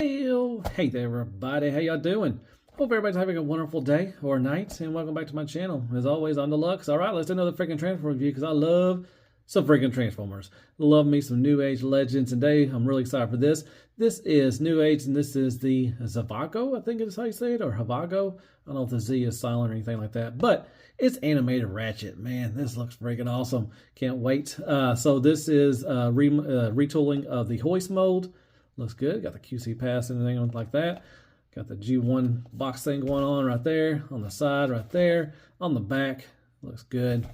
Hey there everybody, how y'all doing? Hope everybody's having a wonderful day or night, and welcome back to my channel. As always, I'm Deluxe. Alright, let's do another freaking Transformer review because I love some freaking Transformers. Love me some New Age Legends, and today I'm really excited for this. This is New Age, and this is the Zhivago, I think is how you say it, or Zhivago. I don't know if the Z is silent or anything like that, but it's Animated Ratchet. Man, this looks freaking awesome. Can't wait. So this is retooling of the hoist mold. Looks good. Got the QC pass and everything like that. Got the G1 box thing going on right there. On the side right there. On the back. Looks good.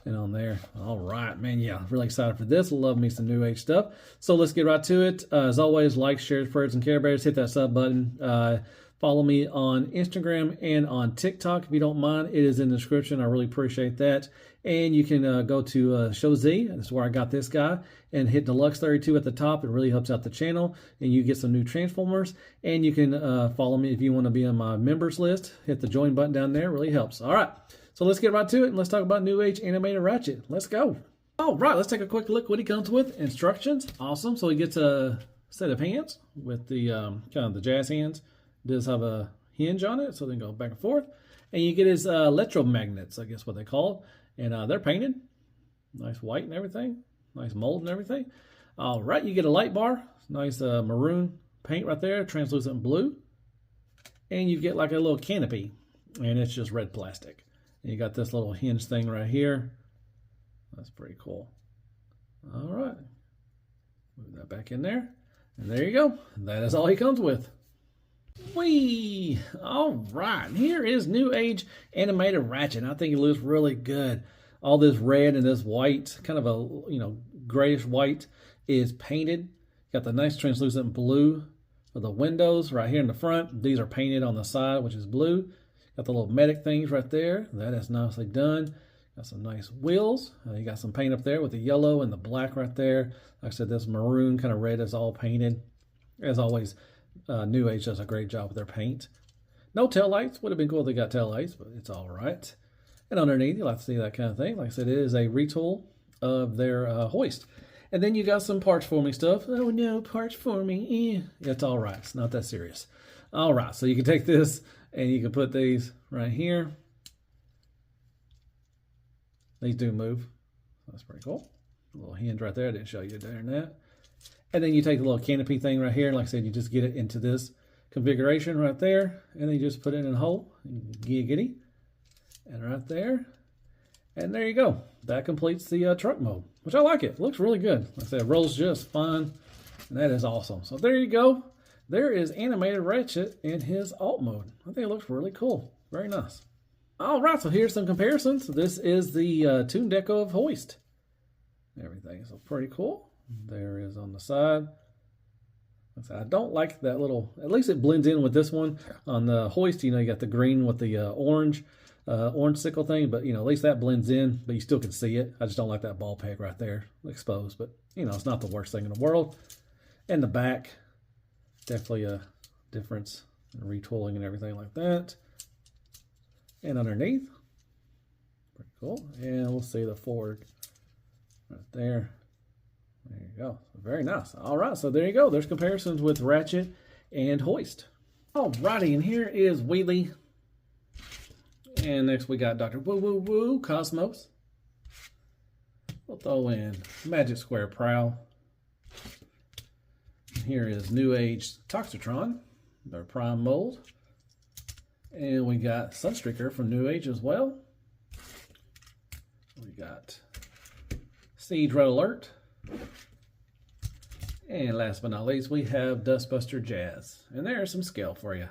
And on there. All right, man. Yeah, really excited for this. Love me some New Age stuff. So let's get right to it. As always, like, share, prayers, and care bears. Hit that sub button. Follow me on Instagram and on TikTok if you don't mind. It is in the description. I really appreciate that. And you can go to Show Z. That's where I got this guy. And hit Deluxe 32 at the top. It really helps out the channel. And you get some new Transformers. And you can follow me if you want to be on my members list. Hit the join button down there. It really helps. All right. So let's get right to it. And let's talk about New Age Animated Ratchet. Let's go. All right. Let's take a quick look what he comes with. Instructions. Awesome. So he gets a set of hands with the kind of the jazz hands. It does have a hinge on it, so they can go back and forth. And you get his electromagnets, I guess what they call it. And they're painted. Nice white and everything. Nice mold and everything. All right, you get a light bar. Nice maroon paint right there, translucent blue. And you get like a little canopy, and it's just red plastic. And you got this little hinge thing right here. That's pretty cool. All right. Move that back in there. And there you go. That is all he comes with. Whee! All right, here is New Age Animated Ratchet. I think it looks really good. All this red and this white, kind of a grayish white, is painted. Got the nice translucent blue for the windows right here in the front. These are painted on the side, which is blue. Got the little medic things right there. That is nicely done. Got some nice wheels. You got some paint up there with the yellow and the black right there. Like I said, this maroon kind of red is all painted. As always, New Age does a great job with their paint. No tail lights. Would have been cool if they got tail lights, but it's all right. And underneath, you'll have to see that kind of thing. Like I said, it is a retool of their hoist. And then you got some parts forming stuff. Oh no, parts forming. It's all right. It's not that serious. All right, so you can take this and you can put these right here. These do move. That's pretty cool. A little hinge right there. I didn't show you during that. And then you take the little canopy thing right here. Like I said, you just get it into this configuration right there. And then you just put it in a hole. Giggity. And right there. And there you go. That completes the truck mode, which I like it. It looks really good. Like I said, it rolls just fine. And that is awesome. So there you go. There is Animated Ratchet in his alt mode. I think it looks really cool. Very nice. All right, so here's some comparisons. This is the Toon Deco of Hoist. Everything is pretty cool. There is on the side. I don't like that little, at least it blends in with this one. On the hoist, you got the green with the orange sickle thing, but at least that blends in, but you still can see it. I just don't like that ball peg right there exposed, but it's not the worst thing in the world. And the back, definitely a difference in retooling and everything like that. And underneath, pretty cool. And we'll see the forward right there. There you go. Very nice. All right, so there you go. There's comparisons with Ratchet and Hoist. All righty, and here is Wheelie. And next we got Dr. Woo Woo Woo Cosmos. We'll throw in Magic Square Prowl. Here is New Age Toxitron, their prime mold. And we got Sunstreaker from New Age as well. We got Siege Red Alert. And last but not least, we have Dustbuster Jazz. And there's some scale for you.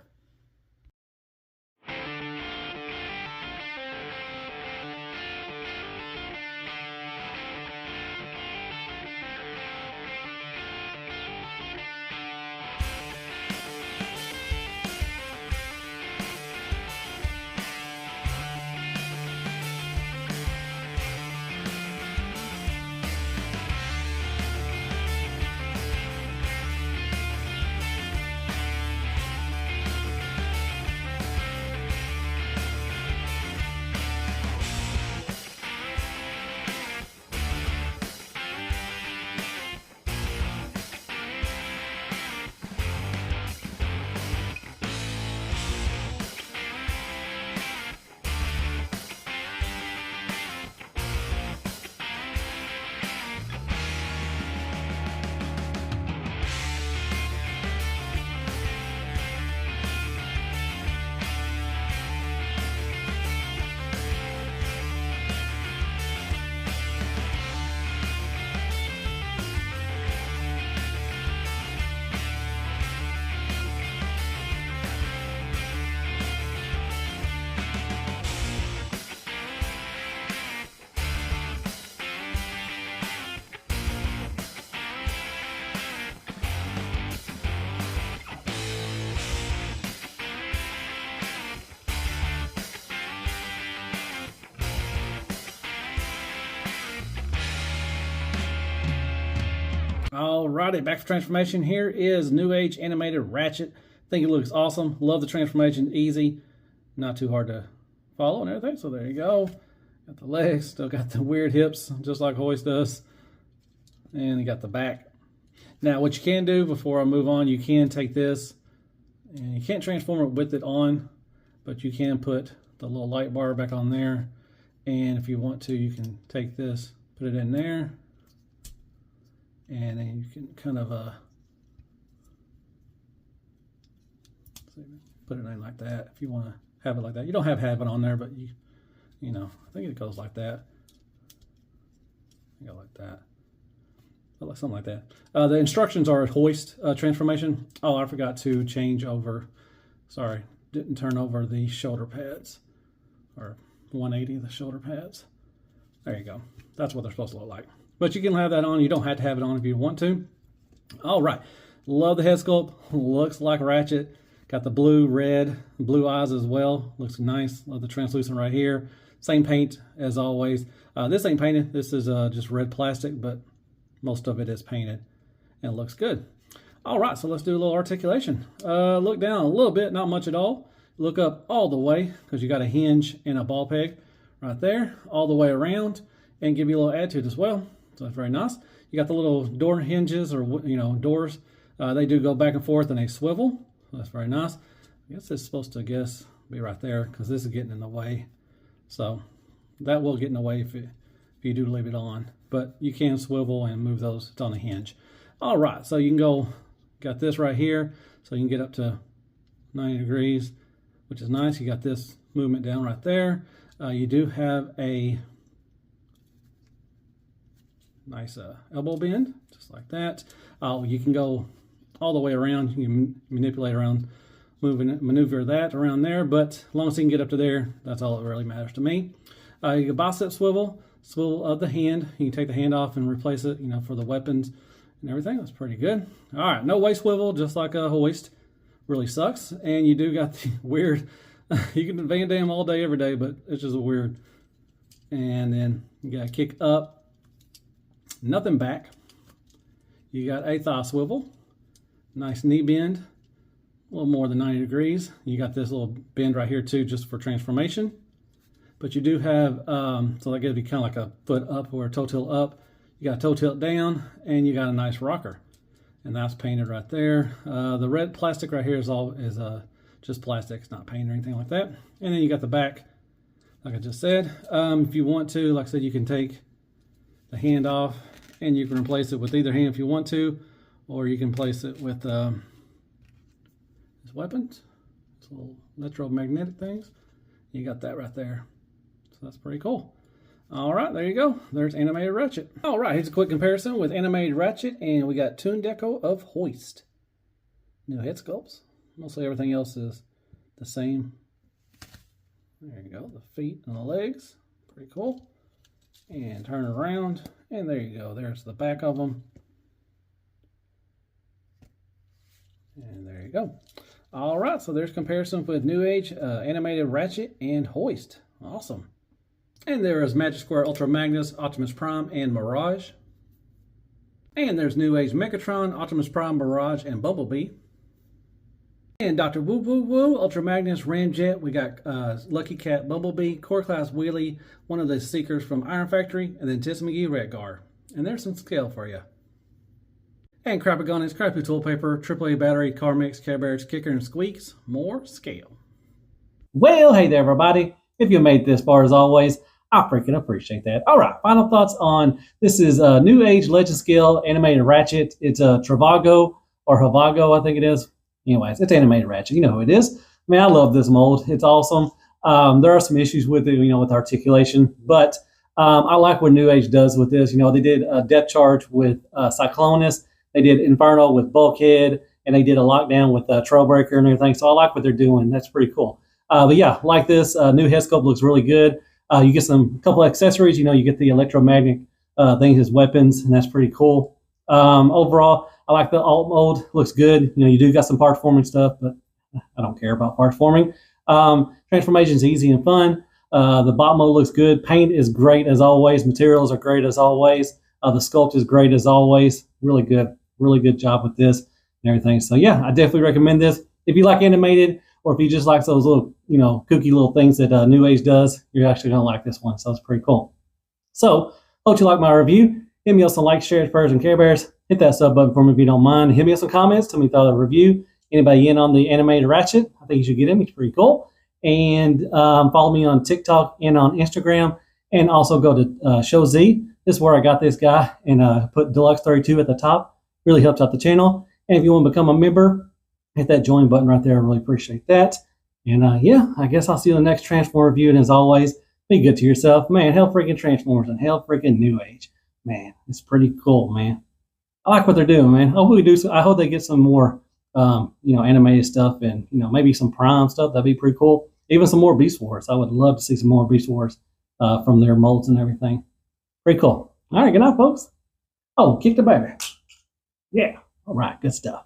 Alrighty, back for transformation. Here is Newage Animated Ratchet. I think it looks awesome. Love the transformation, easy, not too hard to follow and everything. So there you go. Got the legs, still got the weird hips, just like Hoist does. And you got the back. Now, what you can do before I move on, you can take this, and you can't transform it with it on, but you can put the little light bar back on there. And if you want to, you can take this, put it in there, and then you can kind of put it in like that if you want to have it like that. You don't have to have it on there, but you know, I think it goes like that. Go like that. Like something like that. The instructions are a hoist transformation. Oh, I forgot to change over. Sorry, didn't turn over the shoulder pads, or 180 the shoulder pads. There you go. That's what they're supposed to look like. But you can have that on. You don't have to have it on if you want to. All right. Love the head sculpt. Looks like Ratchet. Got the blue, red, blue eyes as well. Looks nice. Love the translucent right here. Same paint as always. This ain't painted. This is just red plastic, but most of it is painted. And it looks good. All right, so let's do a little articulation. Look down a little bit, not much at all. Look up all the way, because you got a hinge and a ball peg right there, all the way around, and give you a little attitude as well. So that's very nice. You got the little door hinges, or doors. They do go back and forth and they swivel. So that's very nice. I guess it's supposed to, be right there, because this is getting in the way. So that will get in the way if you do leave it on. But you can swivel and move those. It's on a hinge. All right, so you can go, got this right here, so you can get up to 90 degrees, which is nice. You got this movement down right there. You do have a nice elbow bend, just like that. You can go all the way around. You can manipulate around, maneuver that around there, but as long as you can get up to there, that's all that really matters to me. You can bicep swivel of the hand. You can take the hand off and replace it, for the weapons and everything. That's pretty good. All right, no waist swivel, just like a hoist. Really sucks. And you do got the weird, you can Van Damme all day, every day, but it's just weird. And then you got to kick up, nothing back. You got a thigh swivel, nice knee bend, a little more than 90 degrees. You got this little bend right here too, just for transformation. But you do have, so that gives you kind of like a foot up or a toe tilt up. You got a toe tilt down, and you got a nice rocker. And that's painted right there. The red plastic right here is just plastic. It's not paint or anything like that. And then you got the back, like I just said. If you want to, like I said, you can take the hand off, and you can replace it with either hand if you want to, or you can place it with his weapons, these little electromagnetic things. You got that right there. So that's pretty cool. All right, there you go. There's Animated Ratchet. All right, here's a quick comparison with Animated Ratchet, and we got Toon Deco of Hoist. New head sculpts. Mostly everything else is the same. There you go, the feet and the legs. Pretty cool. And turn it around, and there you go. There's the back of them. And there you go. All right, so there's comparison with Newage, Animated Ratchet, and Hoist. Awesome. And there is Magic Square Ultra Magnus, Optimus Prime, and Mirage. And there's Newage Megatron, Optimus Prime, Mirage, and Bumblebee. And Dr. Woo Woo Woo, Ultra Magnus, Ramjet. We got Lucky Cat, Bumblebee, Core Class Wheelie, one of the Seekers from Iron Factory, and then Tis McGee Redgar. And there's some scale for you. And Crapagonix, Crappy Tool Paper, AAA Battery, Car Mix, Care Bears, Kicker, and Squeaks. More scale. Well, hey there, everybody. If you made this far, as always, I freaking appreciate that. All right, final thoughts on this is a Newage Legend Scale Animated Ratchet. It's a Zhivago or Zhivago, I think it is. Anyways, it's Animated Ratchet. You know who it is. I mean, I love this mold. It's awesome. There are some issues with it, with articulation, but I like what Newage does with this. They did a Depth Charge with Cyclonus. They did Inferno with Bulkhead, and they did a Lockdown with Trailbreaker and everything. So I like what they're doing. That's pretty cool. But yeah, like this new head sculpt looks really good. You get a couple of accessories. You get the electromagnetic things as weapons, and that's pretty cool. Overall, I like the alt mode. Looks good. You do got some part forming stuff, but I don't care about part forming. Transformation is easy and fun. The bot mode looks good. Paint is great as always. Materials are great as always. The sculpt is great as always. Really good job with this and everything. So yeah, I definitely recommend this. If you like animated, or if you just like those little, kooky little things that Newage does, you're actually gonna like this one. So it's pretty cool. So hope you like my review. Hit me up some likes, shares, prayers, and Care Bears. Hit that sub button for me if you don't mind. Hit me up some comments. Tell me if you thought of the review. Anybody in on the Animated Ratchet? I think you should get in. It's pretty cool. And follow me on TikTok and on Instagram. And also go to Show Z. This is where I got this guy and put Deluxe 32 at the top. Really helps out the channel. And if you want to become a member, hit that join button right there. I really appreciate that. And yeah, I guess I'll see you in the next Transform review. And as always, be good to yourself. Man, hell freaking Transformers and hell freaking Newage. Man, it's pretty cool, man. I like what they're doing, man. I hope they get some more, animated stuff and, maybe some Prime stuff. That'd be pretty cool. Even some more Beast Wars. I would love to see some more Beast Wars from their molds and everything. Pretty cool. All right, good night, folks. Oh, kick the baby. Yeah. All right, good stuff.